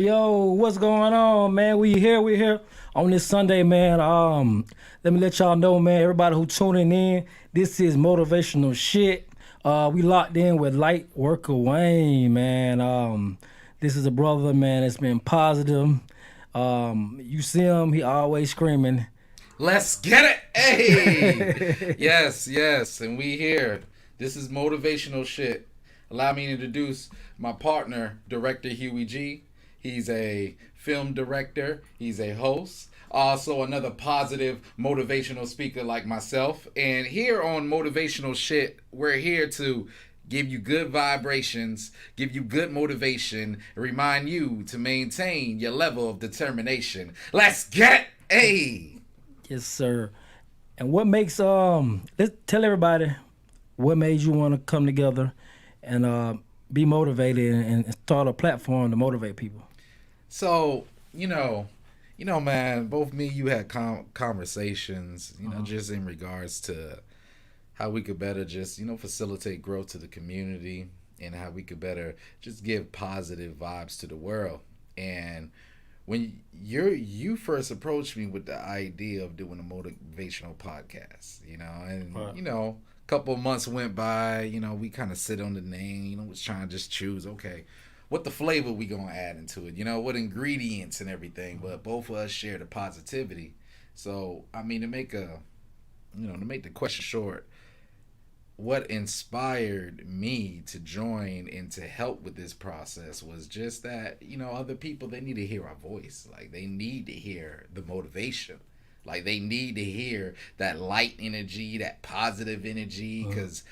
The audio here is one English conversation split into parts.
Yo, what's going on, man? We here on this Sunday, man. Let me let y'all know, man, everybody who tuning in, this is motivational shit. We locked in with Lightwork Wayne, man. This is a brother, man, that's been positive. You see him, he always screaming. Let's get it! Hey! yes, and we here. This is motivational shit. Allow me to introduce my partner, Director Huey G. He's a film director. He's a host. Also another positive motivational speaker like myself. And here on Motivational Shit, we're here to give you good vibrations, give you good motivation, and remind you to maintain your level of determination. Let's get it! Hey! Yes, sir. And what makes, let's tell everybody what made you want to come together and be motivated and start a platform to motivate people. So, you know, man, both me and you had conversations, just in regards to how we could better just, facilitate growth to the community and how we could better just give positive vibes to the world. And when you first approached me with the idea of doing a motivational podcast, a couple of months went by, we kind of sit on the name, was trying to just choose, okay, what the flavor we gonna add into it, what ingredients and everything. But both of us share the positivity. So I mean, to make the question short, what inspired me to join and to help with this process was just that, other people, they need to hear our voice. Like, they need to hear the motivation. Like, they need to hear that light energy, that positive energy. Because,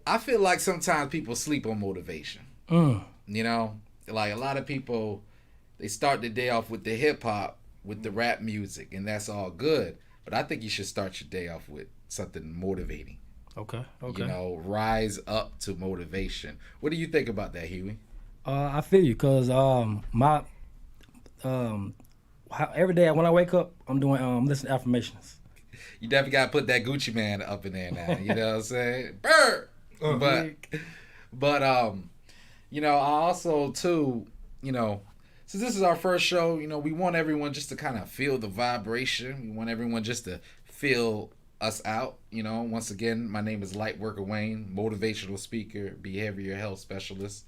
I feel like sometimes people sleep on motivation. Like, a lot of people, they start the day off with the hip-hop, with the rap music, and that's all good. But I think you should start your day off with something motivating. Okay. Rise up to motivation. What do you think about that, Huey? I feel you, because every day when I wake up, I'm doing listening to affirmations. You definitely got to put that Gucci man up in there now. You know what I'm saying? Bird! But I also, too, since this is our first show, we want everyone just to kind of feel the vibration. We want everyone just to feel us out. Once again, my name is Lightwork Wayne, motivational speaker, behavioral health specialist.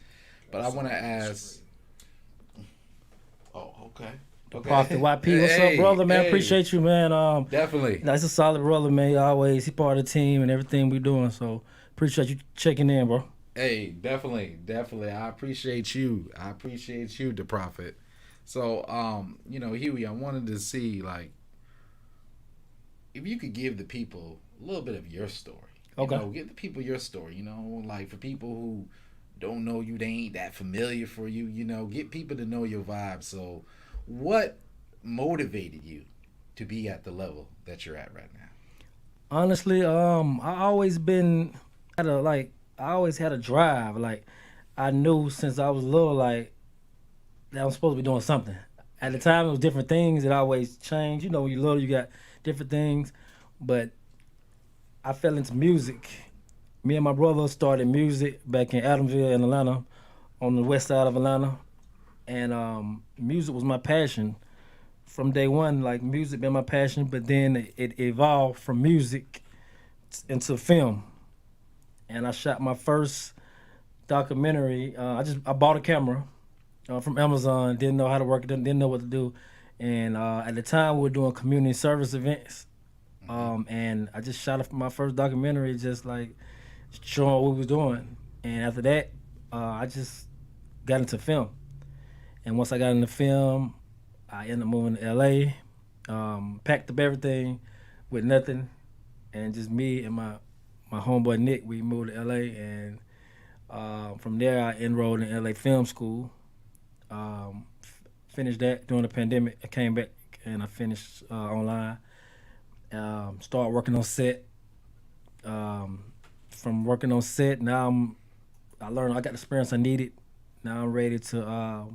But I want to ask... Oh, okay. Prophet YP, what's up, brother, man? Appreciate you, man. Definitely. That's a solid brother, man. He part of the team and everything we doing. So appreciate you checking in, bro. Hey, definitely. I appreciate you. The Prophet. So, Huey, I wanted to see, like, if you could give the people a little bit of your story. Give the people your story. Like, for people who don't know you, they ain't that familiar for you. Get people to know your vibe. So, what motivated you to be at the level that you're at right now? Honestly, I always had a drive. Like, I knew since I was little, like, that I'm supposed to be doing something. At the time, it was different things. It always changed. When you're little, you got different things. But I fell into music. Me and my brother started music back in Adamsville in Atlanta, on the west side of Atlanta. And music was my passion from day one. Like, music been my passion, but then it evolved from music into film. And I shot my first documentary. I bought a camera from Amazon. Didn't know how to work it. Didn't know what to do. And at the time, we were doing community service events. And I just shot my first documentary, just like showing what we was doing. And after that, I just got into film. And once I got into film, I ended up moving to LA, packed up everything with nothing, and just me and my homeboy Nick, we moved to LA, and From there, I enrolled in LA Film School. Finished that during the pandemic. I came back and I finished online. Started working on set. Um, from working on set, I learned I got the experience I needed. Now I'm ready to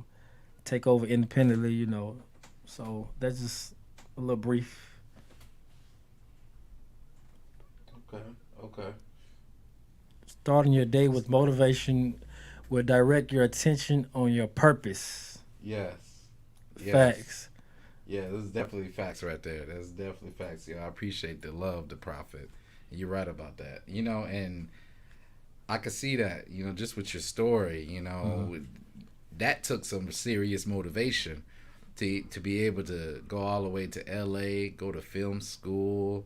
take over independently. So that's just a little brief. Okay. Okay. Starting your day with motivation will direct your attention on your purpose. Yes. Yes. Facts. Yeah, this is definitely facts right there. That's definitely facts. I appreciate the love, the prophet. You're right about that. And I could see that, just with your story, Mm-hmm. that took some serious motivation to be able to go all the way to LA, go to film school,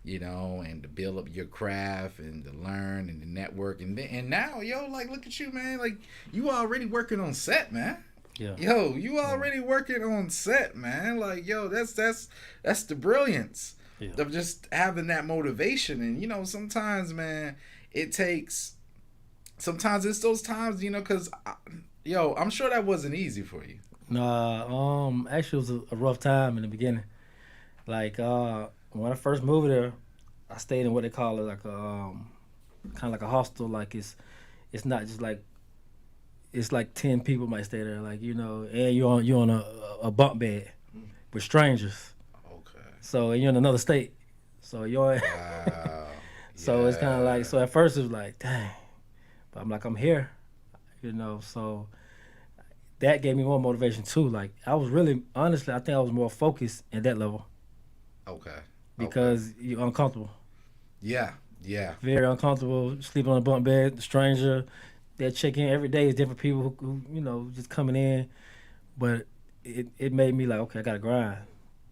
and to build up your craft and to learn and to network and now, like look at you, man, like you already working on set, man. Yeah. You already working on set, man. Like, that's the brilliance Yeah. of just having that motivation. And sometimes, man, it takes. Sometimes it's those times, because I'm sure that wasn't easy for you. Nah. Actually, it was a rough time in the beginning. Like, when I first moved there, I stayed in what they call it like a kind of like a hostel. Like it's not just like it's like 10 people might stay there. Like and you're on a bunk bed with strangers. Okay. So and you're in another state. So you're Wow. so it's kind of like Yeah. so at first it was like dang, but I'm like I'm here. So that gave me more motivation too. Like I was really honestly I think I was more focused at that level Okay. Okay. because you're uncomfortable. Yeah. Yeah. Very uncomfortable, sleeping on a bunk bed, stranger. They check in every day. Is different people who just coming in, but it made me like, okay, I gotta grind,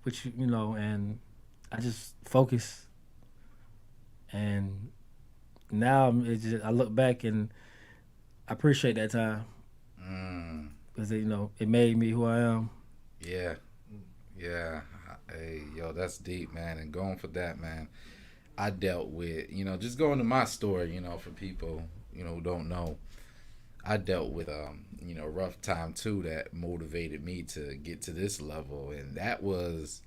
which and I just focus. And now I look back and I appreciate that time Mm. because it made me who I am. Yeah. Yeah. Hey, that's deep, man. And going for that, man. I dealt with, just going to my story, for people, who don't know. I dealt with rough time too that motivated me to get to this level, and that was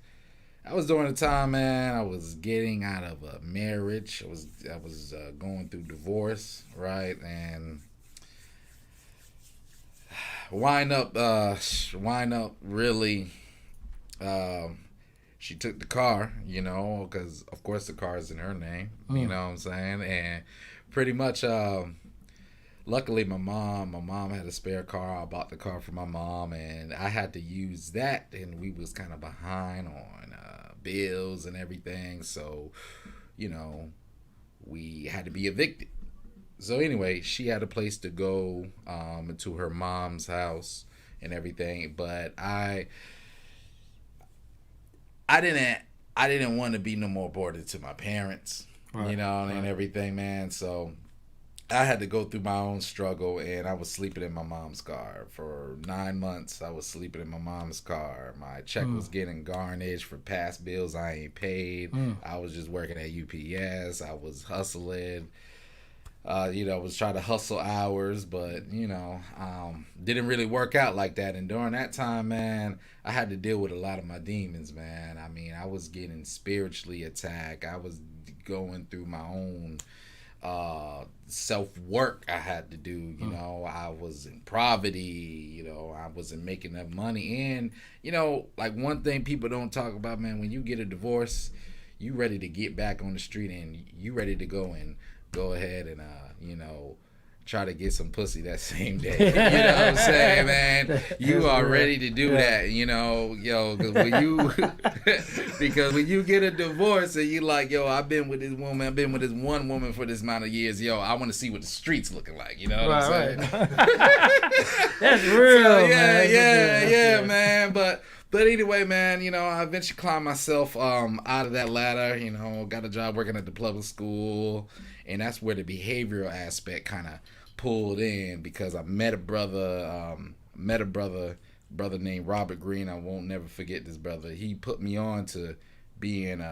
during the time, man. I was getting out of a marriage. I was going through divorce, right, and wind up really. Um, she took the car, because of course the car is in her name. You Mm. know what I'm saying, and pretty much. Luckily, my mom had a spare car. I bought the car for my mom, and I had to use that. And we was kind of behind on bills and everything, so you know we had to be evicted. So anyway, she had a place to go to her mom's house and everything, but I didn't want to be no more boarded to my parents, Right. and Right. everything, man. So I had to go through my own struggle, and I was sleeping in my mom's car for 9 months. I was sleeping in my mom's car. My check Mm. was getting garnished for past bills I ain't paid. Mm. I was just working at UPS. I was hustling. Was trying to hustle hours, but didn't really work out like that. And during that time, man, I had to deal with a lot of my demons, man. I mean, I was getting spiritually attacked. I was going through my own self work I had to do. Mm. I was in poverty. I wasn't making enough money. And like one thing people don't talk about, man, when you get a divorce, you ready to get back on the street and you ready to go ahead and try to get some pussy that same day. You know what I'm saying, man? You are ready to do that, because when you because when you get a divorce and you like, I've been with this woman, I've been with this one woman for this amount of years, I want to see what the streets looking like. You know what I'm saying? Right. That's real, So, man. yeah, man. But anyway, man, I eventually climbed myself out of that ladder. Got a job working at the public school, and that's where the behavioral aspect kind of pulled in because I met a brother named Robert Green. I won't never forget this brother. He put me on to being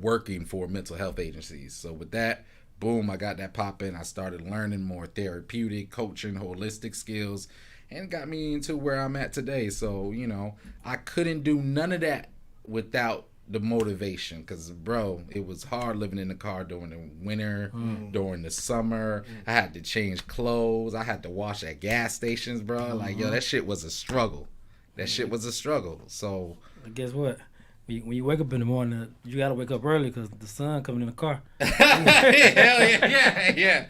working for mental health agencies. So with that, boom, I got that popping. I started learning more therapeutic, coaching, holistic skills, and got me into where I'm at today. So, I couldn't do none of that without the motivation, because bro, it was hard living in the car during the winter, during the summer. I had to change clothes, I had to wash at gas stations, bro. Like, yo, that shit was a struggle. So guess what, when you wake up in the morning, you gotta wake up early because the sun coming in the car. Hell yeah.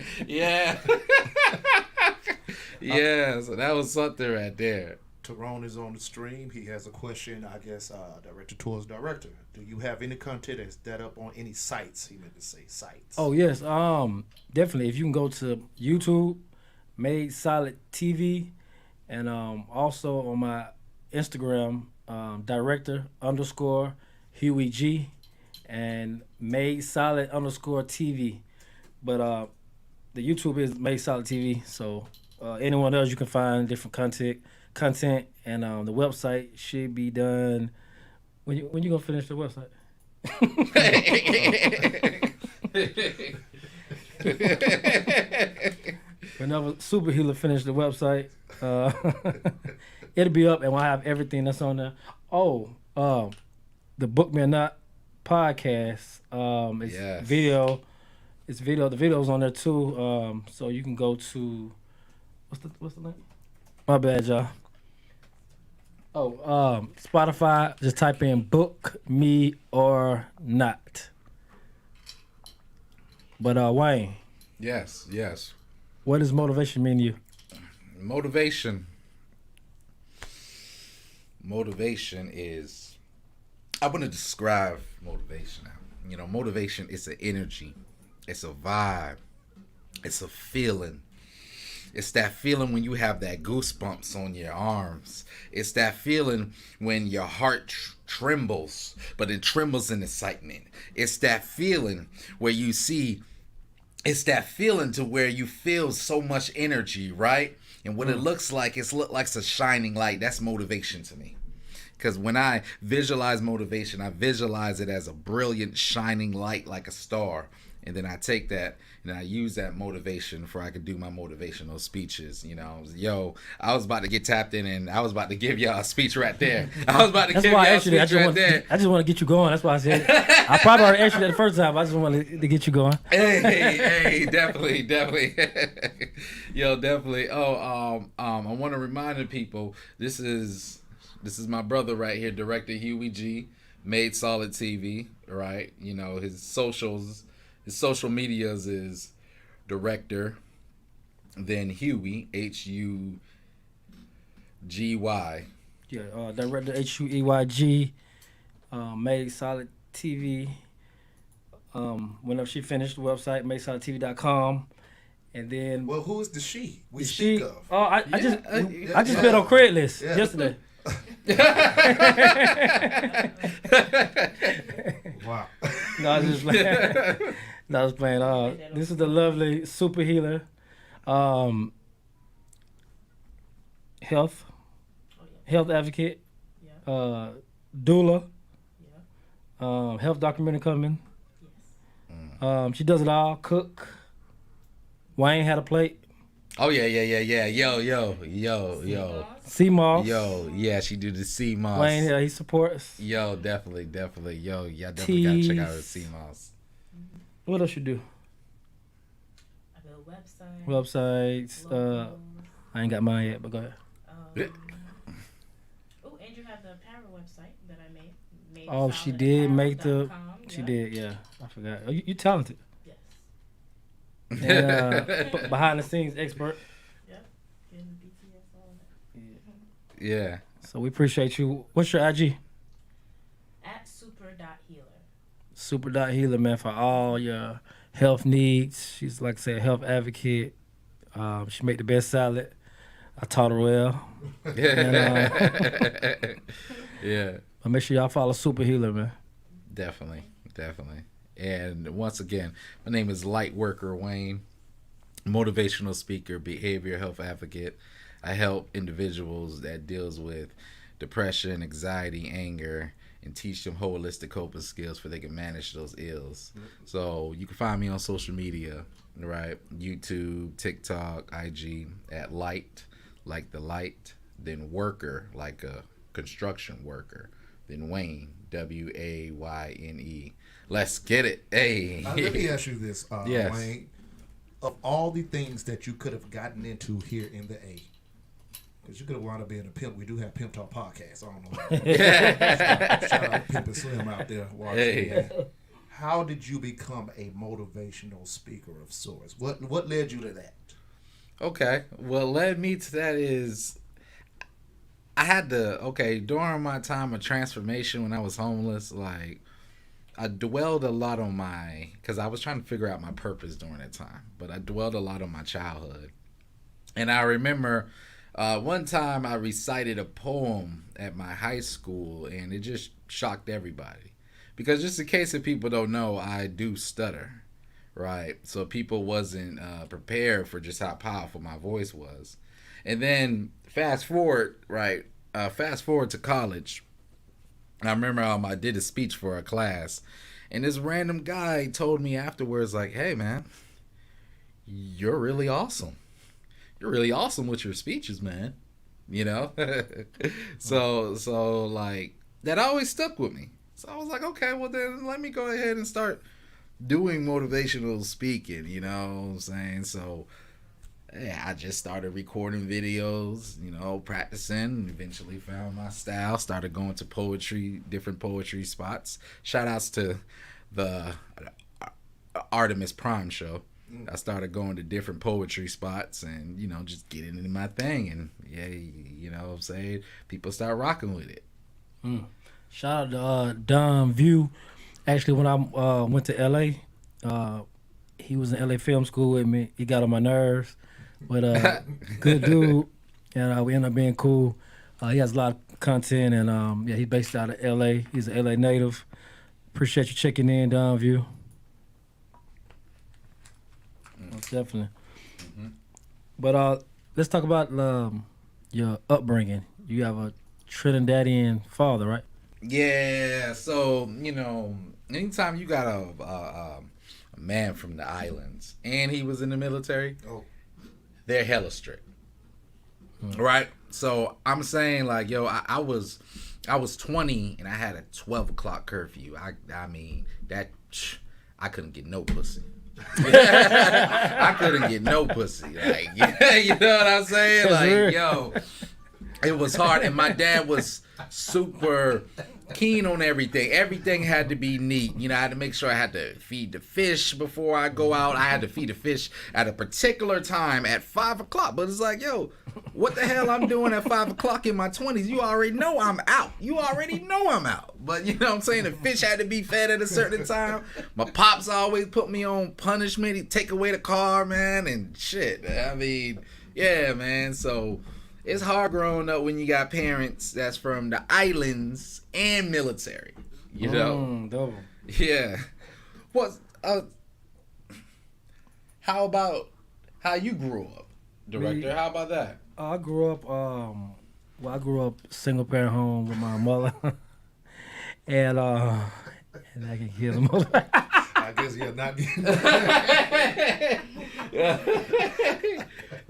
Yeah, so that was something right there. Tyrone is on the stream. He has a question, I guess, directed towards director. Do you have any content that's up on any sites? He meant to say sites. Oh yes, definitely. If you can go to YouTube, Made Solid TV, and also on my Instagram, director _ Huey G, and Made Solid _ TV. But the YouTube is Made Solid TV. So anyone else, you can find different content, and the website should be done. When you gonna finish the website? Whenever Super Healer finish the website, it'll be up, and we'll have everything that's on there. Oh, the Book Me or Not podcast. It's video. It's video. The video's on there too. So you can go to what's the link? My bad, y'all. Oh, Spotify. Just type in "Book Me or Not." But Wayne. Yes. What does motivation mean to you? Motivation is, I want to describe motivation now. Motivation is an energy. It's a vibe. It's a feeling. It's that feeling when you have that goosebumps on your arms. It's that feeling when your heart trembles, but it trembles in excitement. It's that feeling where you see, it's that feeling to where you feel so much energy, right? And what it looks like, it's a shining light. That's motivation to me. Because when I visualize motivation, I visualize it as a brilliant, shining light like a star. And then I take that and I use that motivation for I could do my motivational speeches. I was about to get tapped in, and I was about to give y'all a speech right there. I was about to give y'all a speech right there. I just want to get you going. That's why I said it. I probably already asked you that the first time. I just wanted to get you going. Hey, definitely. Yo, definitely. I want to remind the people, this is my brother right here, Director Huey G, Made Solid TV, right? His social medias is Director, then Huey, Hugy. Yeah, Director Hueyg, Made Solid TV. Whenever she finished the website, madesolidtv.com. And then, well, who is the she we the speak she, of? Oh, I just been on Craigslist yesterday. Wow. No, I was just playing. No, I was playing. This is the lovely Super Healer, health advocate, doula, health documentary coming. She does it all. Cook. Wayne had a plate. Oh yeah. Yo. CMOS. Yo, yeah, she do the CMOS. Wayne, yeah, he supports. Yo, definitely. Yo, y'all definitely gotta check out the CMOS. What else you do? I build Websites. I ain't got mine yet, but go ahead. And you have the Power website that I made. Oh, she did make the. Yep. She did, yeah. I forgot. Oh, you talented. Yes. And behind the scenes expert. Yep. And BTS, all that. Yeah. So we appreciate you. What's your IG? At super.healer. Super.healer, man, for all your health needs. She's, like I said, a health advocate. She make the best salad. I taught her well. And, yeah. But make sure y'all follow Super Healer, man. Definitely. And once again, my name is Lightworker Wayne, motivational speaker, behavior health advocate. I help individuals that deals with depression, anxiety, anger, and teach them holistic coping skills for they can manage those ills. So you can find me on social media, right? YouTube, TikTok, IG at Light, like the light, then Worker, like a construction worker, then Wayne, Wayne. Let's get it. Hey. Let me ask you this, Yes. Wayne. Of all the things that you could have gotten into here in the A, because you could have wound up being a pimp. We do have Pimp Talk podcast. I don't know. Shout out Pimp and Slim out there watching. Hey. How did you become a motivational speaker of sorts? What led you to that? Okay. What led me to that is I had to, during my time of transformation when I was homeless, like, I dwelled a lot on because I was trying to figure out my purpose during that time, but I dwelled a lot on my childhood. And I remember one time I recited a poem at my high school, and it just shocked everybody. Because just in case if people don't know, I do stutter, right? So people wasn't prepared for just how powerful my voice was. And then fast forward to college. I remember I did a speech for a class, and this random guy told me afterwards, like, hey, man, you're really awesome. You're really awesome with your speeches, man. You know? So like, that always stuck with me. So I was like, okay, well, then let me go ahead and start doing motivational speaking, you know what I'm saying? So yeah, I just started recording videos, practicing, and eventually found my style, started going to different poetry spots. Shout outs to the Artemis Prime show. I started going to different poetry spots and, just getting into my thing. And yeah, you know what I'm saying? People start rocking with it. Shout out to Don View. Actually, when I went to L.A., he was in L.A. Film School with me. He got on my nerves. But good dude, and we ended up being cool. He has a lot of content, and he's based out of L.A. He's an L.A. native. Appreciate you checking in, Don View. Most definitely. But let's talk about your upbringing. You have a Trinidadian father, right? Yeah. So anytime you got a man from the islands, and he was in the military. They're hella strict, right? So I'm saying, like, yo, I was 20 and I had a 12 o'clock curfew. I mean that I couldn't get no pussy. I couldn't get no pussy. Like, you know what I'm saying? Like, yo, it was hard, and my dad was super keen on everything. Everything had to be neat. I had to make sure I had to feed the fish before I go out. I had to feed the fish at a particular time at 5 o'clock. But it's like, yo, what the hell I'm doing at 5 o'clock in my 20s? You already know I'm out. But you know what I'm saying? The fish had to be fed at a certain time. My pops always put me on punishment. He'd take away the car, man, and shit. I mean, yeah, man. So it's hard growing up when you got parents that's from the islands and military, you know? Double. Yeah. How about how you grew up, Director? How about that? I grew up, I grew up single parent home with my mother. and I can kill them all. I guess you're not getting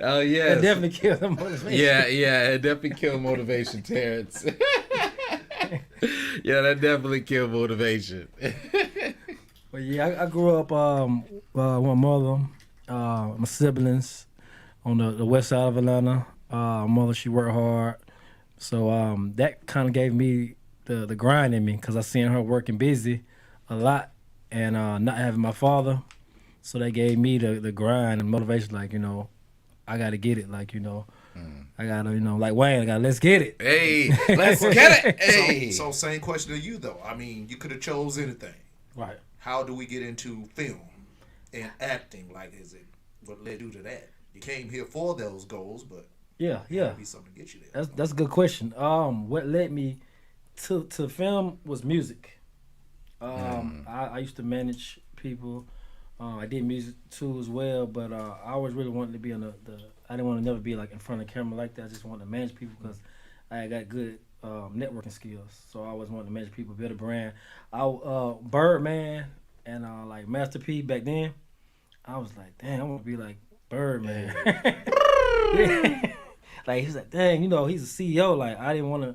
Oh, yeah. It definitely killed the motivation. Yeah, it definitely killed motivation, Terrence. Yeah, that definitely killed motivation. But yeah, I grew up with my mother, my siblings on the west side of Atlanta. My mother, she worked hard. So that kind of gave me the grind in me because I seen her working busy a lot and not having my father. So they gave me the grind and motivation, like, I got to get it. Like, I got to, like Wayne, let's get it. Hey, let's get it. Hey. So same question to you, though. I mean, you could have chose anything. Right. How do we get into film and acting? Like, what led you to that? You came here for those goals, but yeah, be something to get you there. That's a good question. What led me to film was music. I used to manage people. I did music too as well, but I always really wanted to be on I didn't want to never be like in front of the camera like that. I just wanted to manage people because I got good networking skills. So I always wanted to manage people, build a brand. Birdman and like Master P back then. I was like, dang, I want to be like Birdman. Yeah. Like he's like, dang, he's a CEO. Like I didn't want to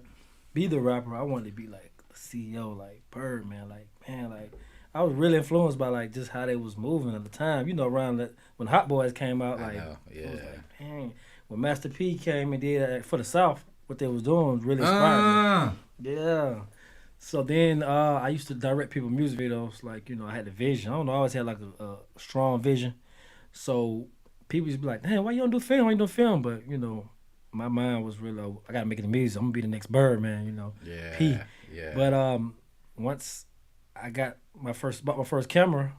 be the rapper. I wanted to be like the CEO, like Birdman. Like man, like I was really influenced by like just how they was moving at the time. Around that when Hot Boys came out, like I know, yeah. I was like, dang. When Master P came and did for the South, what they was doing was really inspired me. Yeah. So then I used to direct people music videos. Like I had the vision. I don't know. I always had like a strong vision. So people used to be like, "Damn, why you don't do film? Why you don't do film?" But my mind was really, I gotta make it in music. I'm gonna be the next Birdman. Yeah. P. Yeah. But once I bought my first camera,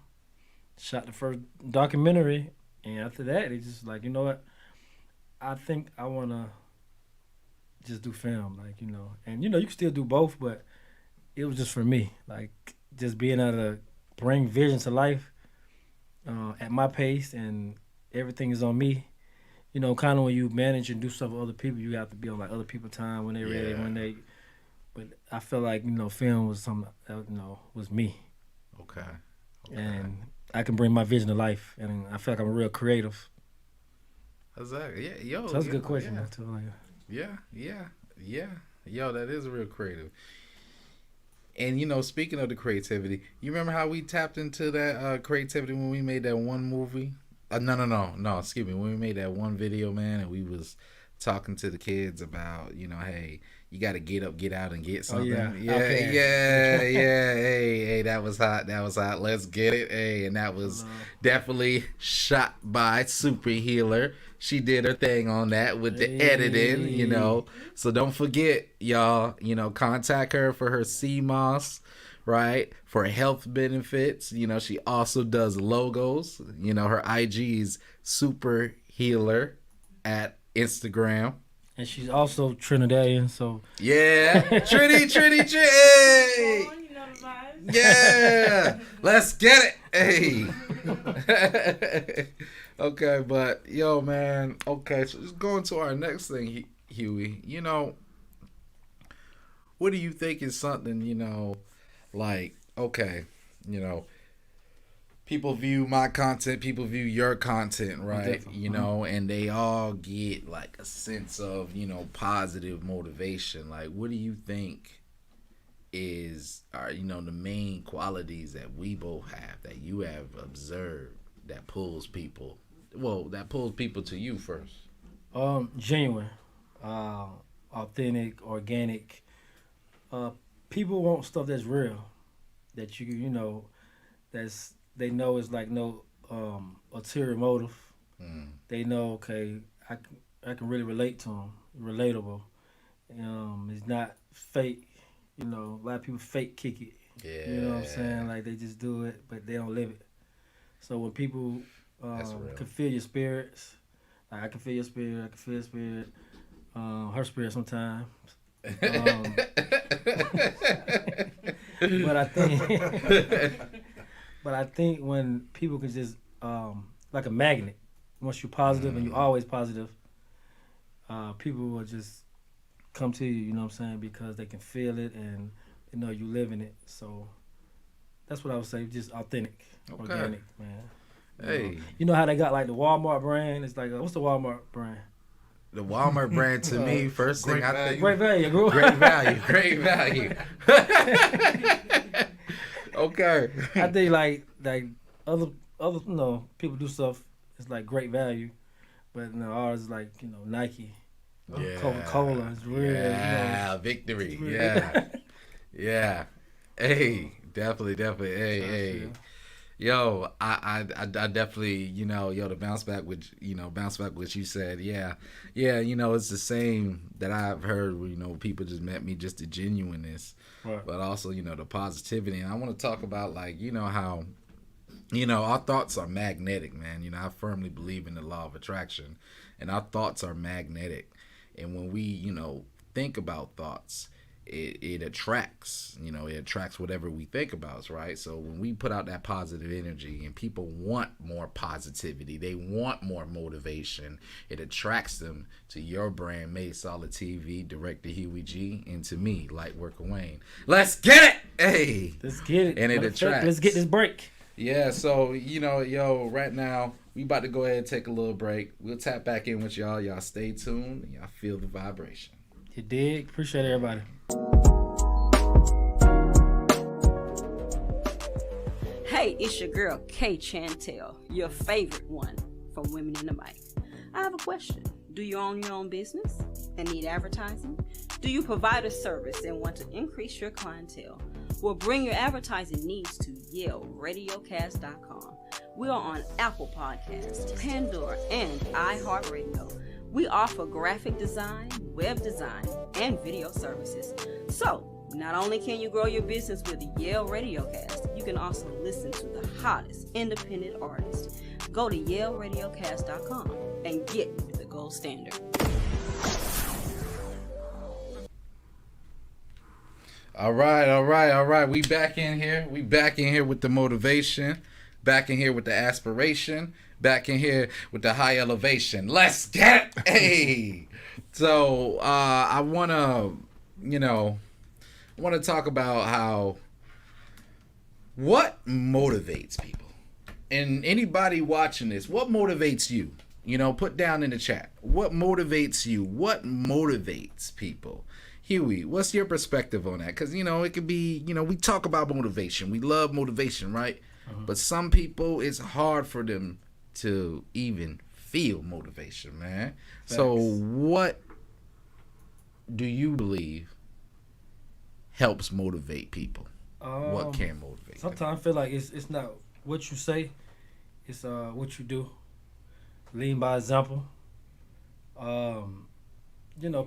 shot the first documentary, and after that, it's just like, you know what? I think I wanna just do film, like and you can still do both, but it was just for me, like just being able to bring vision to life at my pace, and everything is on me. Kind of when you manage and do stuff with other people, you have to be on like other people's time when they're ready, But I feel like film was something that was me, Okay. and I can bring my vision to life, and I feel like I'm real creative. Exactly. Yeah. Yo. So that's a good question. Yeah. Too. Like, Yeah. Yo, that is real creative. And speaking of the creativity, you remember how we tapped into that creativity when we made that one movie? No. Excuse me. When we made that one video, man, and we was talking to the kids about, hey, you got to get up, get out, and get something. Yeah. Hey, that was hot. Let's get it. Hey, and that was definitely shot by Super Healer. She did her thing on that with the editing, So don't forget, y'all, contact her for her CMOS, right? For health benefits. She also does logos. Her IG is Super Healer at Instagram. and she's also Trinidadian, so Yeah. Trinity. Oh, you know the vibes. Yeah. Let's get it. Hey. Okay, but yo, man. Okay, so just going to our next thing, Huey. What do you think is something, like, okay, people view my content, people view your content, right? And they all get like a sense of, positive motivation. Like, what do you think are the main qualities that we both have, that you have observed, that pulls people to you first? Genuine, authentic, organic. People want stuff that's real, that that's they know is like no ulterior motive. They know, okay, I can really relate to them, relatable. It's not fake. A lot of people fake kick it. Yeah. You know what I'm saying? Like they just do it, but they don't live it. So when people can feel your spirits, like I can feel your spirit, I can feel your spirit, her spirit sometimes. But I think when people can just like a magnet, once you're positive and you're always positive, people will just come to you. You know what I'm saying? Because they can feel it and you live in it. So that's what I would say. Just authentic, organic, man. Hey, you know how they got like the Walmart brand? It's like what's the Walmart brand? The Walmart brand to me, first thing I think, great value, bro. Great value. Okay. I think like other people do stuff. It's like great value, but ours is like Nike, Coca-Cola is real. Yeah, victory. Yeah, yeah. Hey, definitely. Hey. Yo, I definitely, to bounce back with what you said. Yeah, it's the same that I've heard where, people just met me, just the genuineness, right. But also, the positivity. And I want to talk about like, how, our thoughts are magnetic, man. I firmly believe in the law of attraction, and our thoughts are magnetic. And when we, think about thoughts, it attracts, it attracts whatever we think about, right? So when we put out that positive energy and people want more positivity, they want more motivation, it attracts them to your brand, Made Solid TV, Director Huey G, and to me, Lightwork Wayne. Let's get it! Hey! Let's get it. And it attracts. Let's get this break. Yeah, so, right now, we about to go ahead and take a little break. We'll tap back in with y'all. Y'all stay tuned. Y'all feel the vibration. You dig? Appreciate everybody. Hey, it's your girl, Kay Chantel, your favorite one from Women in the Mic. I have a question. Do you own your own business and need advertising? Do you provide a service and want to increase your clientele? Well, bring your advertising needs to YALE Radiocast.com. We are on Apple Podcasts, Pandora, and iHeartRadio. We offer graphic design, web design, and video services. So, not only can you grow your business with the YALE Radiocast, you can also listen to the hottest independent artists. Go to YALERadiocast.com and get the gold standard. All right. We back in here. We back in here with the motivation. Back in here with the aspiration. Back in here with the high elevation. Let's get it. Hey. So I wanna talk about what motivates people. And anybody watching this, what motivates you? Put down in the chat. What motivates you? What motivates people? Huey, what's your perspective on that? Because, it could be, we talk about motivation. We love motivation, right? But some people, it's hard for them to even feel motivation, man. Thanks. So what do you believe helps motivate people? What can motivate sometimes them? I feel like it's not what you say, it's what you do. Lead by example.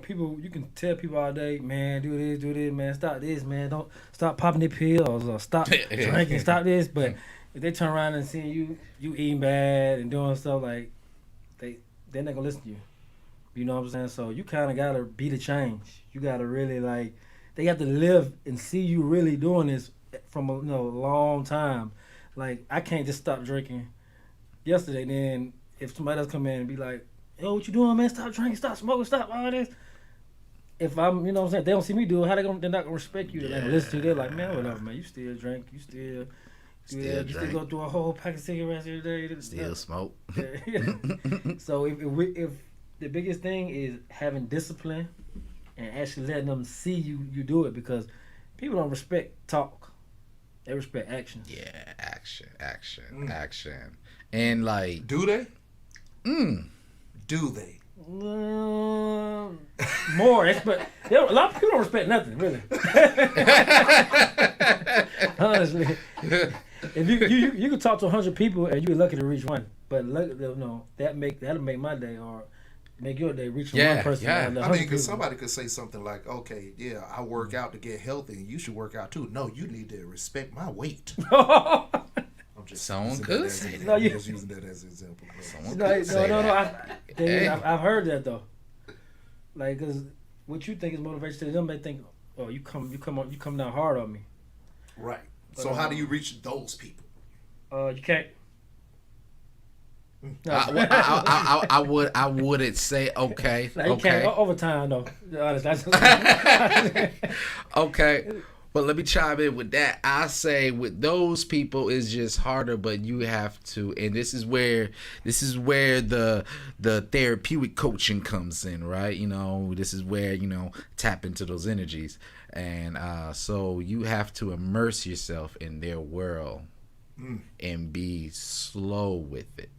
People, you can tell people all day, man, do this, man, stop this, man, don't stop popping the pills or stop drinking, stop this. But if they turn around and see you eating bad and doing stuff, like they're not gonna listen to you. You know what I'm saying? So you kind of gotta be the change. You gotta really they have to live and see you really doing this from a long time. Like, I can't just stop drinking yesterday. Then if somebody else come in and be like, yo, what you doing, man? Stop drinking, stop smoking, stop all this. If I'm, what I'm saying, they don't see me do it, they're not gonna respect you. They're not gonna listen to you. They're like, man, whatever, man. You still drink, you still go through a whole pack of cigarettes every day. Still smoke. So if the biggest thing is having discipline and actually letting them see you do it, because people don't respect talk. They respect action. Yeah, action. And do they? Do they? More. But a lot of people don't respect nothing, really. Honestly, if you can talk to 100 people and you're lucky to reach one, but that'll make my day or make your day reaching one person. Yeah. I mean, because somebody could say something like, "Okay, yeah, I work out to get healthy, and you should work out too." No, you need to respect my weight. I'm just someone could say that. I'm just using that as an example. No. I've heard that though. Like, cause what you think is motivation to them, they think, "Oh, you come down hard on me." Right. But, so how do you reach those people? You can't. No. I wouldn't say okay. Like, okay. Over time though. Okay. But let me chime in with that. I say with those people it's just harder, but you have to, and this is where the therapeutic coaching comes in, right? This is where tap into those energies, and so you have to immerse yourself in their world and be slow with it.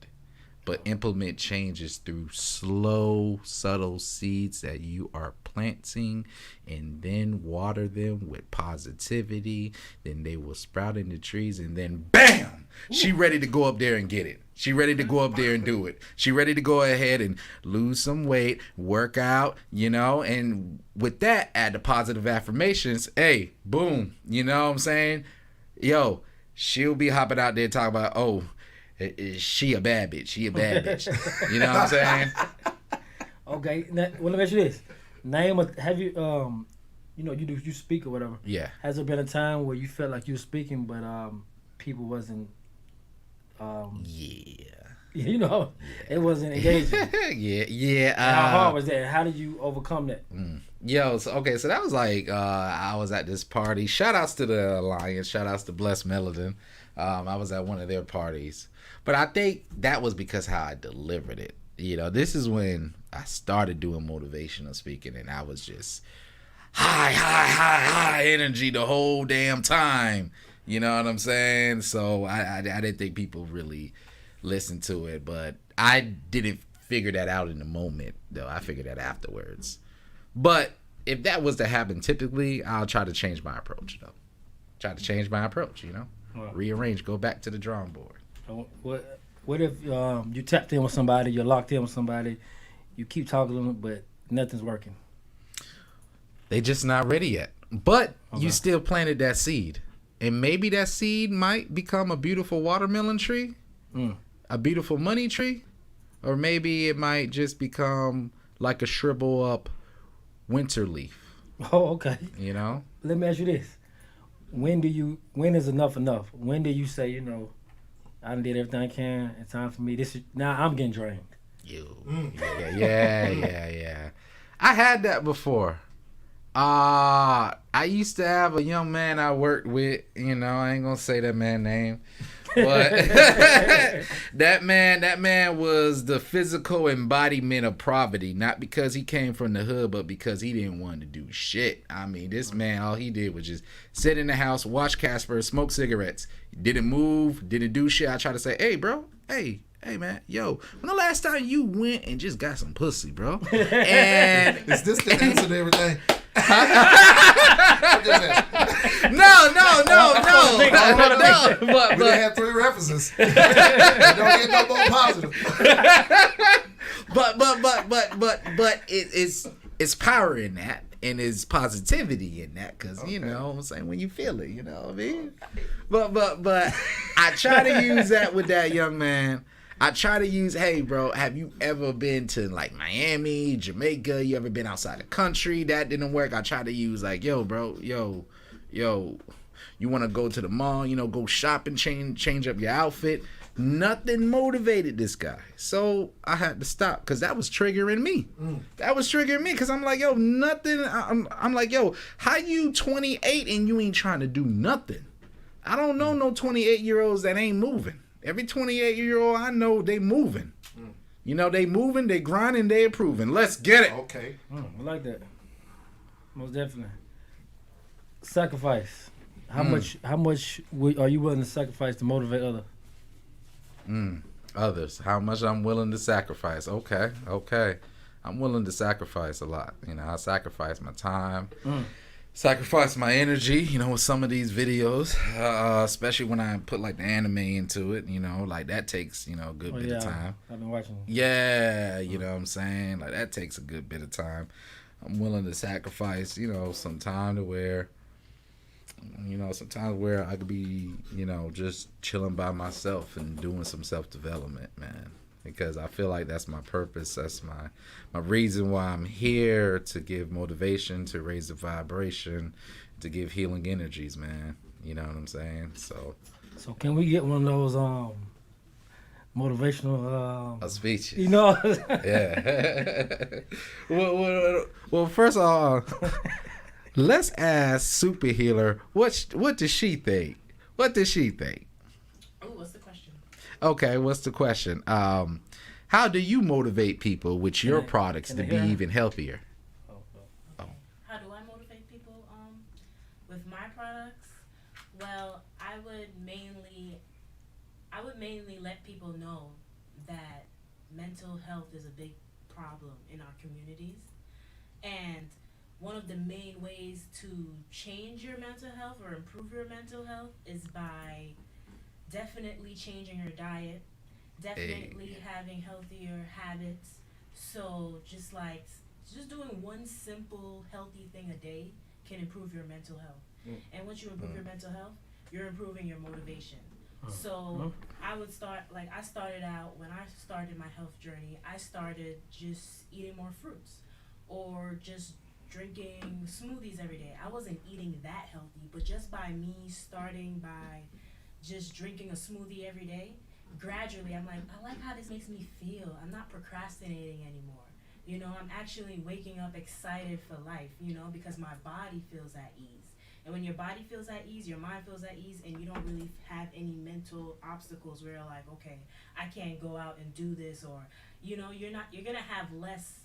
But implement changes through slow, subtle seeds that you are planting, and then water them with positivity. Then they will sprout into trees, and then bam! She ready to go up there and get it. She ready to go up there and do it. She ready to go ahead and lose some weight, work out, and with that, add the positive affirmations. Hey, boom. You know what I'm saying? Yo, she'll be hopping out there talking about, oh, she a bad bitch. She a bad bitch. You know what I'm saying? Okay. Now, well, let me ask you this. you speak or whatever. Yeah. Has there been a time where you felt like you were speaking, but people wasn't, Yeah. it wasn't engaging? Yeah. How hard was that? How did you overcome that? Yo, so that was like I was at this party. Shout outs to the Alliance. Shout outs to Bless Meladin. I was at one of their parties. But I think that was because how I delivered it. This is when I started doing motivational speaking, and I was just high energy the whole damn time. You know what I'm saying? So I didn't think people really listened to it, but I didn't figure that out in the moment, though. I figured that afterwards. But if that was to happen, typically, I'll try to change my approach, though. Wow. Rearrange, go back to the drawing board. What if you tapped in with somebody, you're locked in with somebody, you keep talking to them, but nothing's working? They just not ready yet. But you still planted that seed. And maybe that seed might become a beautiful watermelon tree, a beautiful money tree, or maybe it might just become like a shrivel up winter leaf. Oh, okay. Let me ask you this. When is enough? When do you say, I done did everything I can, it's time for me. Now I'm getting drained. Yeah. I had that before. I used to have a young man I worked with, I ain't gonna say that man's name, but that man was the physical embodiment of poverty, not because he came from the hood, but because he didn't want to do shit. I mean, this man, all he did was just sit in the house, watch Casper, smoke cigarettes. Didn't move, didn't do shit. I tried to say, hey, bro, hey, man, yo, when the last time you went and just got some pussy, bro? And is this the answer to everything? No. But they had 3 references. Don't get no more positive. but it's power in that, and it's positivity in that, because what I'm saying, when you feel it, you know what I mean. But I try to use that with that young man. I try to use, hey, bro, have you ever been to, like, Miami, Jamaica? You ever been outside the country? That didn't work. I try to use, like, yo, bro, yo, you want to go to the mall, go shopping, change up your outfit. Nothing motivated this guy. So I had to stop, because that was triggering me. That was triggering me, because I'm like, yo, nothing. I'm like, yo, how you 28 and you ain't trying to do nothing? I don't know no 28-year-olds that ain't moving. Every 28-year-old I know, they moving. They moving, they grinding, they improving. Let's get it. Okay. I like that. Most definitely. Sacrifice. How much are you willing to sacrifice to motivate others? Others. How much I'm willing to sacrifice. Okay. I'm willing to sacrifice a lot. I sacrifice my time. Sacrifice my energy, with some of these videos, especially when I put like the anime into it, like that takes, a good bit of time. I've been watching. Yeah, you know what I'm saying? Like that takes a good bit of time. I'm willing to sacrifice, some time to where, sometimes where I could be, just chilling by myself and doing some self-development, man. Because I feel like that's my purpose. That's my reason why I'm here, to give motivation, to raise the vibration, to give healing energies, man. You know what I'm saying? So can we get one of those motivational speeches? Yeah. Well, first of all, let's ask Super Healer what does she think? What does she think? What's the question? Okay, what's the question? How do you motivate people with your products to be even healthier? How do I motivate people with my products? Well, I would mainly let people know that mental health is a big problem in our communities, and one of the main ways to change your mental health or improve your mental health is by definitely changing your diet, definitely having healthier habits. So just doing one simple healthy thing a day can improve your mental health. And once you improve your mental health, you're improving your motivation. So I would start, I started out, when I started my health journey, I started just eating more fruits, or just drinking smoothies every day. I wasn't eating that healthy, but just by me starting by just drinking a smoothie every day, gradually I'm like, I like how this makes me feel. I'm not procrastinating anymore. You know, I'm actually waking up excited for life, you know, because my body feels at ease. And when your body feels at ease, your mind feels at ease, and you don't really have any mental obstacles where you're like, okay, I can't go out and do this, or, you know, you're going to have less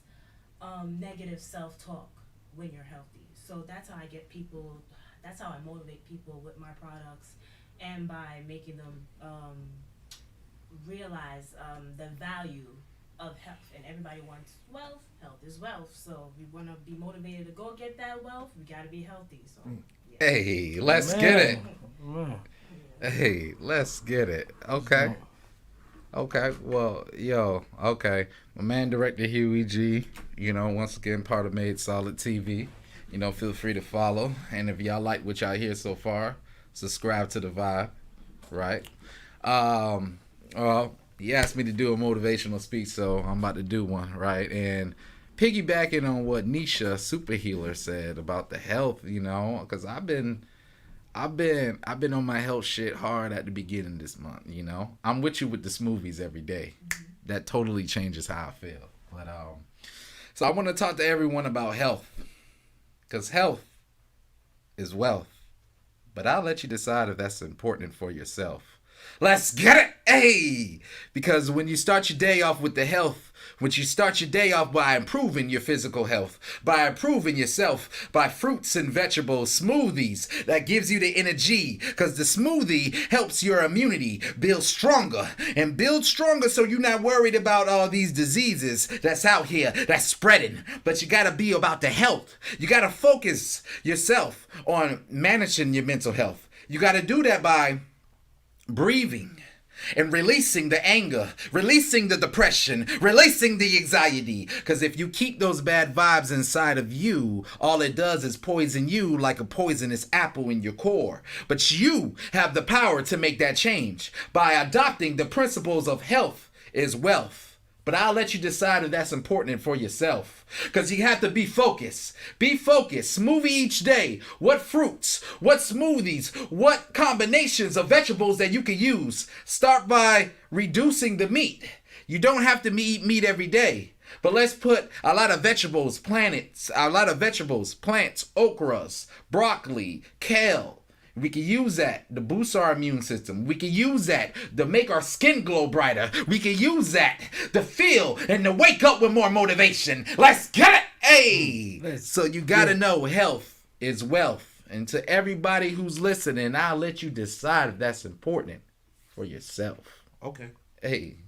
negative self-talk when you're healthy. So that's how that's how I motivate people with my products, and by making them realize the value of health. And everybody wants wealth. Health is wealth. So we want to be motivated to go get that wealth. We got to be healthy. So yeah. Hey, let's get it. Hey, let's get it. Okay. Okay. Well, okay. My man, Director Huey G, you know, once again, part of Made Solid TV. You know, feel free to follow. And if y'all like what y'all hear so far, subscribe to the vibe, right? Well, he asked me to do a motivational speech, so I'm about to do one, right? And piggybacking on what Nisha, super healer, said about the health, you know, because I've been on my health shit hard at the beginning of this month, you know. I'm with you with the smoothies every day. That totally changes how I feel. But so I want to talk to everyone about health, because health is wealth. But I'll let you decide if that's important for yourself. Let's get it! Hey! Because when you start your day off with the health, when you start your day off by improving your physical health, by improving yourself, by fruits and vegetables, smoothies, that gives you the energy, because the smoothie helps your immunity build stronger, and build stronger so you're not worried about all these diseases that's out here, that's spreading. But you gotta be about the health. You gotta focus yourself on managing your mental health. You gotta do that by breathing and releasing the anger, releasing the depression, releasing the anxiety. Because if you keep those bad vibes inside of you, all it does is poison you like a poisonous apple in your core. But you have the power to make that change by adopting the principles of health is wealth. But I'll let you decide if that's important for yourself. Because you have to be focused. Be focused. Smoothie each day. What fruits? What smoothies? What combinations of vegetables that you can use? Start by reducing the meat. You don't have to eat meat every day. But let's put a lot of vegetables, plants, okras, broccoli, kale. We can use that to boost our immune system. We can use that to make our skin glow brighter. We can use that to feel and to wake up with more motivation. Let's get it! Hey! So you gotta know health is wealth. And to everybody who's listening, I'll let you decide if that's important for yourself. Okay. Hey.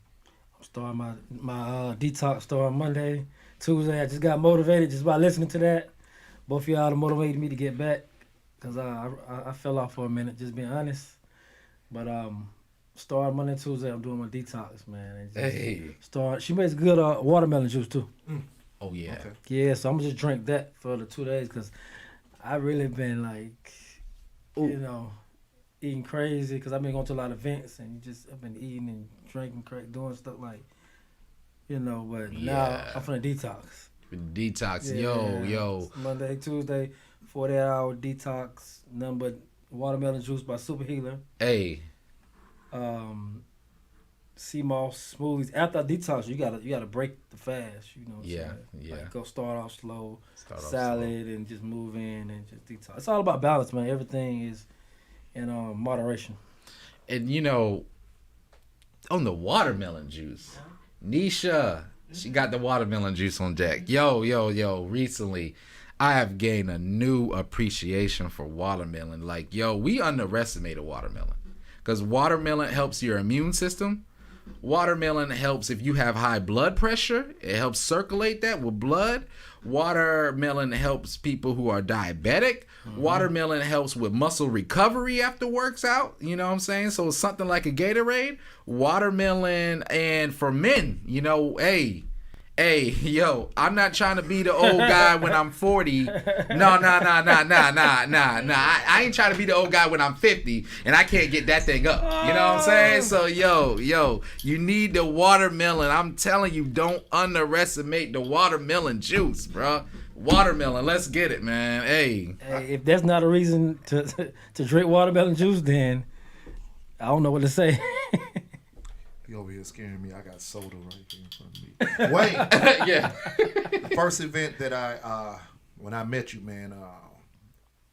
I'm starting my detox starting Monday. Tuesday, I just got motivated just by listening to that. Both of y'all motivated me to get back. Because I fell off for a minute, just being honest. But starting Monday, Tuesday, I'm doing my detox, man. And just she makes good watermelon juice, too. Oh, yeah. Okay. Yeah, so I'm going to just drink that for the 2 days because I really been, like, you know, eating crazy because I've been going to a lot of events and I've been eating and drinking, doing stuff like, you know, but now I'm finna detox. Detox, yeah, yo. Monday, Tuesday. 48-hour detox, nothing but watermelon juice by Super Healer. Hey. Sea moss smoothies. After I detox, you gotta break the fast. You know. What I'm saying? Like go start off slow, salad, and just move in and just detox. It's all about balance, man. Everything is in moderation. And you know, on the watermelon juice, Nisha, she got the watermelon juice on deck. Yo. Recently, I have gained a new appreciation for watermelon. Like, we underestimated watermelon. Because watermelon helps your immune system. Watermelon helps if you have high blood pressure. It helps circulate that with blood. Watermelon helps people who are diabetic. Watermelon helps with muscle recovery after works out. You know what I'm saying? So it's something like a Gatorade. Watermelon, and for men, Hey, yo, I'm not trying to be the old guy when I'm 40. No. I ain't trying to be the old guy when I'm 50 and I can't get that thing up. You know what I'm saying? So, yo, you need the watermelon. I'm telling you, don't underestimate the watermelon juice, bro. Watermelon, let's get it, man. Hey, if that's not a reason to drink watermelon juice, then I don't know what to say. You over here scaring me. I got soda right here in front of me. Wayne. yeah. The first event that when I met you, man,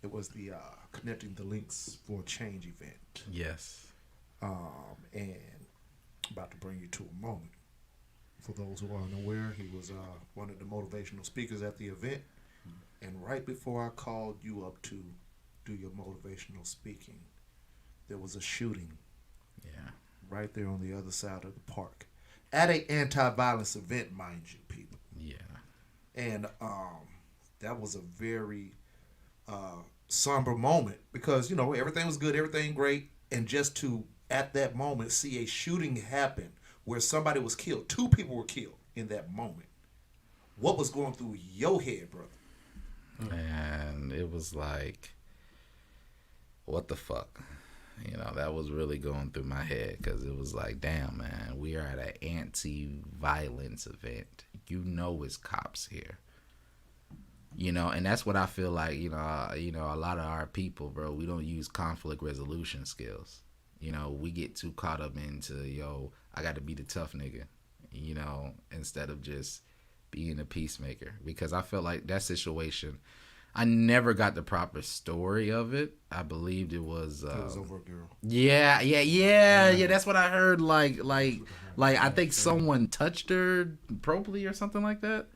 it was the Connecting the Links for Change event. Yes. And about to bring you to a moment. For those who aren't aware, he was one of the motivational speakers at the event. And right before I called you up to do your motivational speaking, there was a shooting. Yeah. Right there on the other side of the park. At an anti-violence event, mind you, people. Yeah. And that was a very somber moment because, everything was good, everything great. And just to, at that moment, see a shooting happen where somebody was killed. 2 people were killed in that moment. What was going through your head, brother? Man, it was like, what the fuck? That was really going through my head because it was like, damn, man, we are at an anti-violence event. It's cops here. And that's what I feel like, a lot of our people, bro, we don't use conflict resolution skills. We get too caught up into, I got to be the tough nigga, instead of just being a peacemaker. Because I felt like that situation, I never got the proper story of it. I believed it was over a girl. Yeah. That's what I heard. Like I think someone touched her probably or something like that.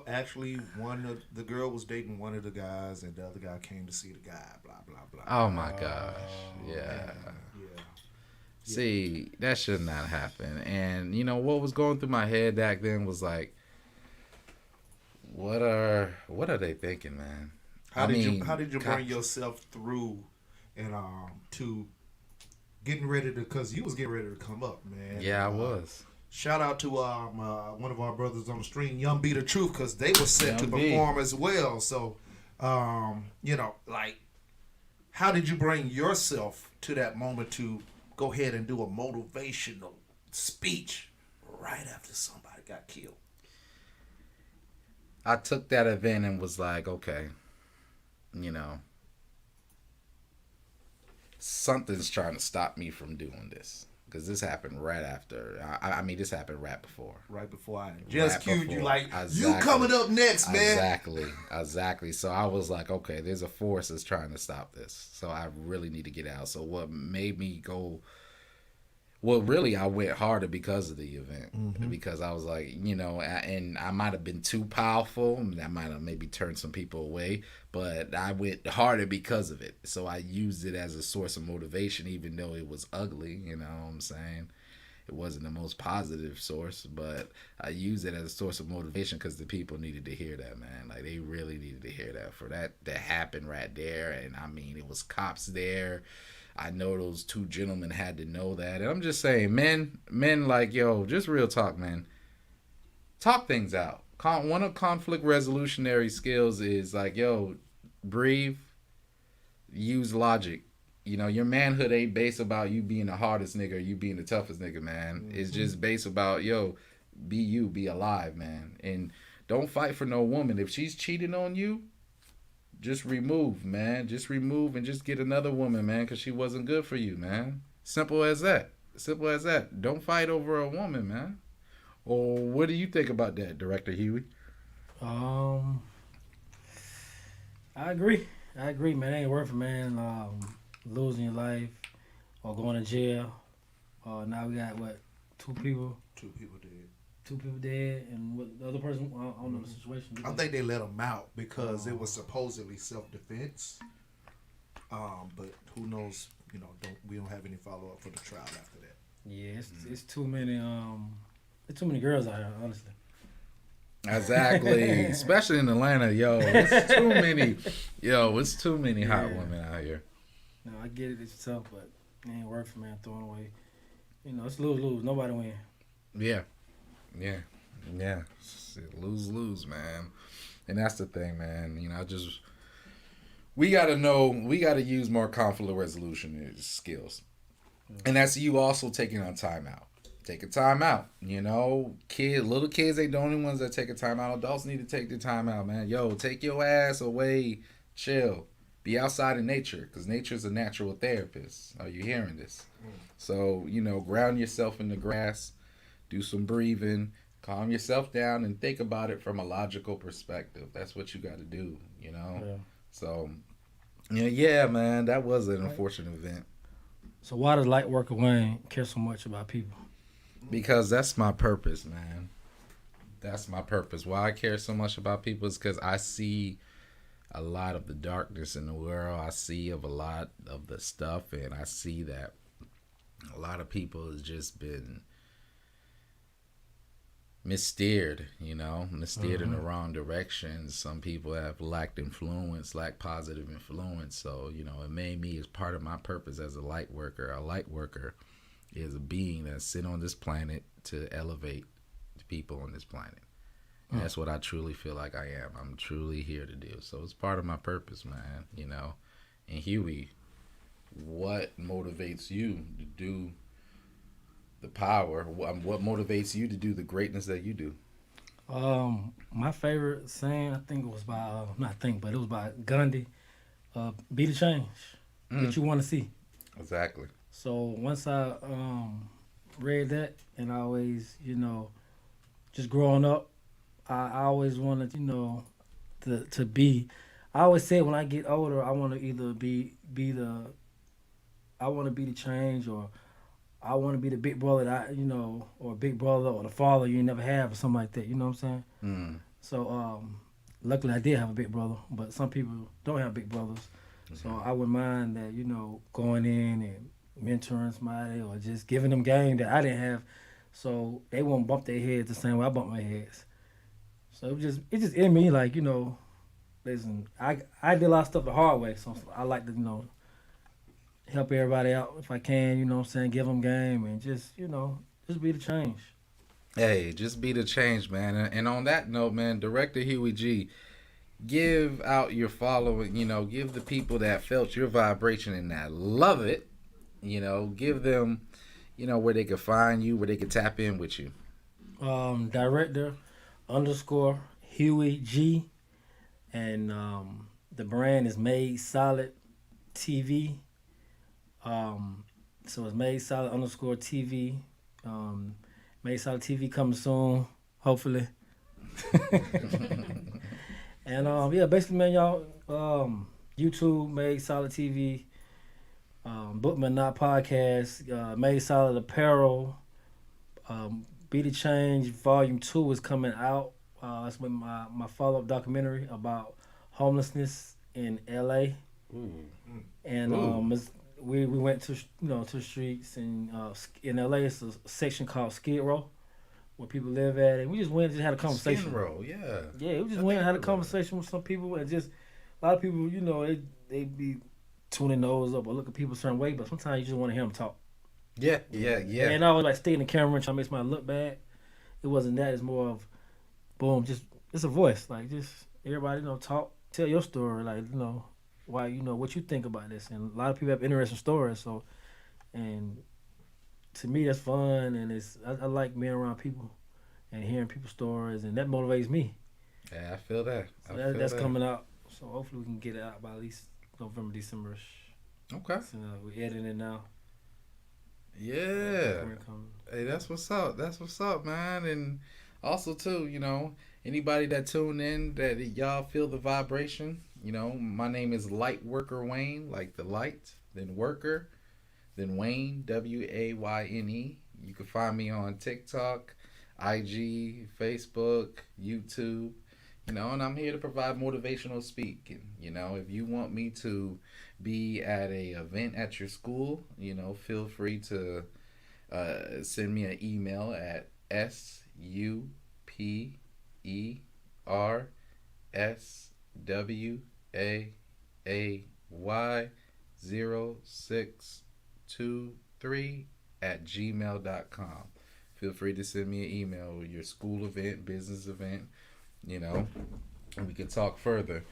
Actually, the girl was dating one of the guys, and the other guy came to see the guy. Blah blah blah. Oh my gosh. Yeah. See, that should not happen. And what was going through my head back then was like, what are they thinking, man? How did you bring yourself through and to getting ready to, because you was getting ready to come up, man. Yeah, I was. Shout out to one of our brothers on the stream, Young B the Truth, because they were set to perform as well. So, how did you bring yourself to that moment to go ahead and do a motivational speech right after somebody got killed? I took that event and was like, okay, something's trying to stop me from doing this. Because this happened right after. This happened right before. Right before I just cued you like, you coming up next, man. Exactly. So I was like, okay, there's a force that's trying to stop this. So I really need to get out. So what made me go... Well, really, I went harder because of the event. Mm-hmm. Because I was like, and I might have been too powerful. That might have maybe turned some people away. But I went harder because of it. So I used it as a source of motivation, even though it was ugly. You know what I'm saying? It wasn't the most positive source. But I used it as a source of motivation because the people needed to hear that, man. Like, they really needed to hear that. For that to happen right there. And, it was cops there. I know those 2 gentlemen had to know that. And I'm just saying, men like, just real talk, man. Talk things out. One of conflict resolutionary skills is like, breathe, use logic. Your manhood ain't based about you being the hardest nigga or you being the toughest nigga, man. Mm-hmm. It's just based about, be you, be alive, man. And don't fight for no woman. If she's cheating on you, just remove, man. Just remove and just get another woman, man, because she wasn't good for you, man. Simple as that. Don't fight over a woman, man. Or what do you think about that, Director Huey? I agree, man. It ain't worth it, man. Losing your life or going to jail. Now we got, 2 people? 2 people dead. 2 people dead, and what the other person, I don't know the situation. I think they let them out because it was supposedly self-defense. But who knows? We don't have any follow-up for the trial after that. Yeah, it's too many. It's too many girls out here, honestly. Exactly, especially in Atlanta, it's too many. It's too many hot women out here. No, I get it. It's tough, but it ain't worth it, man. Throwing away. It's lose-lose. Nobody win. Yeah. Yeah. Yeah. Lose, man. And that's the thing, man. We got to use more conflict resolution skills. And that's you also taking on time out. Take a time out. Little kids ain't the only ones that take a time out. Adults need to take their time out, man. Yo, take your ass away. Chill. Be outside in nature, because nature's a natural therapist. Are you hearing this? So, ground yourself in the grass. Do some breathing. Calm yourself down and think about it from a logical perspective. That's what you got to do, Yeah. So, yeah, man, that was an unfortunate event. So why does Lightworker Wayne care so much about people? Because that's my purpose, man. That's my purpose. Why I care so much about people is because I see a lot of the darkness in the world. I see of a lot of the stuff, and I see that a lot of people has just been missteered in the wrong direction. Some people have lacked positive influence. So, it made me, as part of my purpose as a light worker. A light worker is a being that sit on this planet to elevate the people on this planet. And that's what I truly feel like I am. I'm truly here to do. So it's part of my purpose, man, And Huey, what motivates you to do the power? What motivates you to do the greatness that you do? My favorite saying, I think it was by, but it was by Gandhi. Be the change that you want to see. Exactly. So once I read that, and I always, just growing up, I always wanted, to be. I always say when I get older, I want to either be the change, or I want to be the big brother that or big brother or the father you never have, or something like that. You know what I'm saying? So luckily I did have a big brother, but some people don't have big brothers. So I wouldn't mind that, going in and mentoring somebody or just giving them game that I didn't have, so they won't bump their heads the same way I bump my heads. So it just in me, like, listen, I did a lot of stuff the hard way, so I like to, help everybody out if I can, give them game and just be the change. Hey, just be the change, man. And on that note, man, Director Huey G, give out your following, give the people that felt your vibration and that love it, give them, where they could find you, where they could tap in with you. Director _ Huey G, and the brand is Made Solid TV. So it's Made Solid _ TV. Made Solid TV coming soon, hopefully. And basically, man, y'all, YouTube Made Solid TV, Bookman Not Podcast, Made Solid Apparel, Be the Change Volume 2 is coming out. That's with my follow-up documentary about homelessness in LA. And we went to to streets, and in LA it's a section called Skid Row where people live at, and we just went and just had a conversation. Skid Row, yeah. Yeah, we just went and had a conversation with some people, and just a lot of people, they be tuning those up or look at people a certain way, but sometimes you just want to hear them talk. Yeah. And I was like staying in the camera and trying to make somebody look bad. It wasn't that. It's more of, boom, just it's a voice, like just everybody talk, tell your story, like why what you think about this, and a lot of people have interesting stories. So, and to me that's fun, and I like being around people and hearing people's stories, and that motivates me. Yeah, I feel that. So that's coming out. So hopefully we can get it out by at least November, December-ish. Okay. So, we're editing it now. Yeah. Hey, that's what's up. That's what's up, man. And also too, anybody that tuned in that y'all feel the vibration, my name is Lightworker Wayne, like the light, then worker, then Wayne, WAYNE. You can find me on TikTok, IG, Facebook, YouTube, and I'm here to provide motivational speaking. If you want me to be at a event at your school, feel free to send me an email at SUPERSWAAY0623 @gmail.com. feel free to send me an email, your school event, business event, and we can talk further.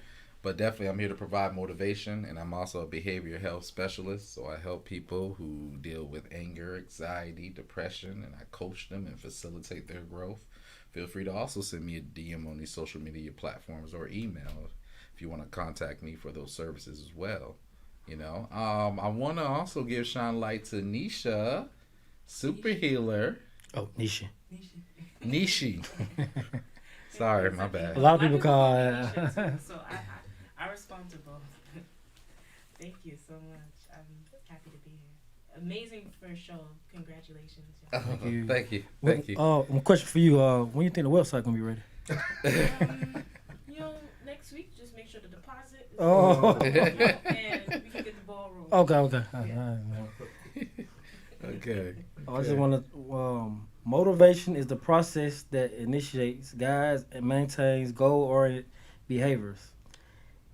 But definitely I'm here to provide motivation, and I'm also a behavioral health specialist, so I help people who deal with anger, anxiety, depression, and I coach them and facilitate their growth. Feel free to also send me a DM on these social media platforms or email if you want to contact me for those services as well. I want to also give shine light to Nisha, super healer. Oh, Nishi. Nishi. Sorry, my bad. A lot of people call So I respond to both. Thank you so much. I'm happy to be here. Amazing first show. Congratulations. Thank you. One question for you. When you think the website gonna be ready? Next week. Just make sure the deposit is and we can get the ball rolling. Okay. Yeah. Okay. I just want to. Motivation is the process that initiates, guides, and maintains goal-oriented behaviors.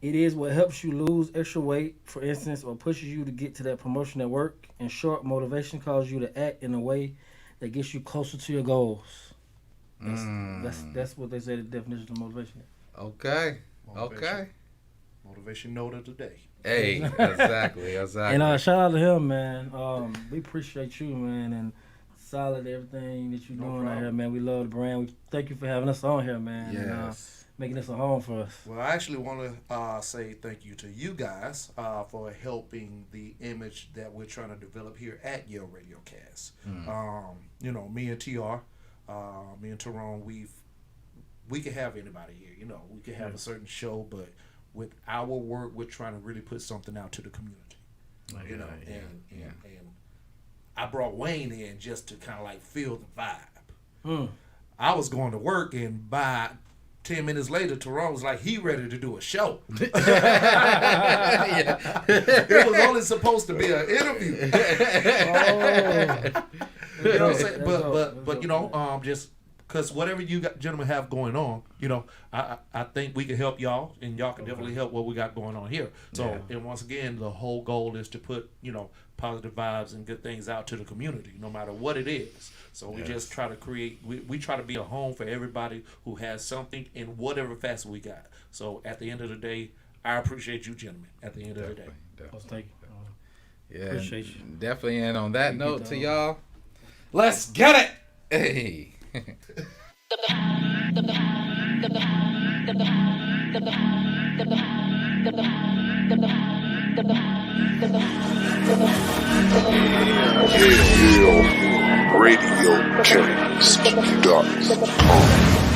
It is what helps you lose extra weight, for instance, or pushes you to get to that promotion at work. In short, motivation causes you to act in a way that gets you closer to your goals. That's what they say the definition of motivation is. Okay. Motivation note of the day. Hey, exactly. And shout out to him, man. We appreciate you, man, and solid everything that you're doing out here, man. We love the brand. We thank you for having us on here, man. Yes. And, making this a home for us. Well, I actually want to say thank you to you guys for helping the image that we're trying to develop here at YALE Radiocast. Me and TR, me and Tyrone, we can have anybody here. We can have a certain show, but with our work, we're trying to really put something out to the community. And I brought Wayne in just to kind of like feel the vibe. I was going to work, and by 10 minutes later, Tyrone was like, he ready to do a show. It was only supposed to be an interview. You know what I'm saying? But just because whatever you gentlemen have going on, I think we can help y'all, and y'all can definitely help what we got going on here. So, and once again, the whole goal is to put, positive vibes and good things out to the community, no matter what it is. So we just try to create, we try to be a home for everybody who has something in whatever facet we got. So at the end of the day, I appreciate you gentlemen at the end of the day. Thank you. Yeah, appreciate you. Definitely. And on that note to y'all, let's get it. Hey. YALE Radiocast.com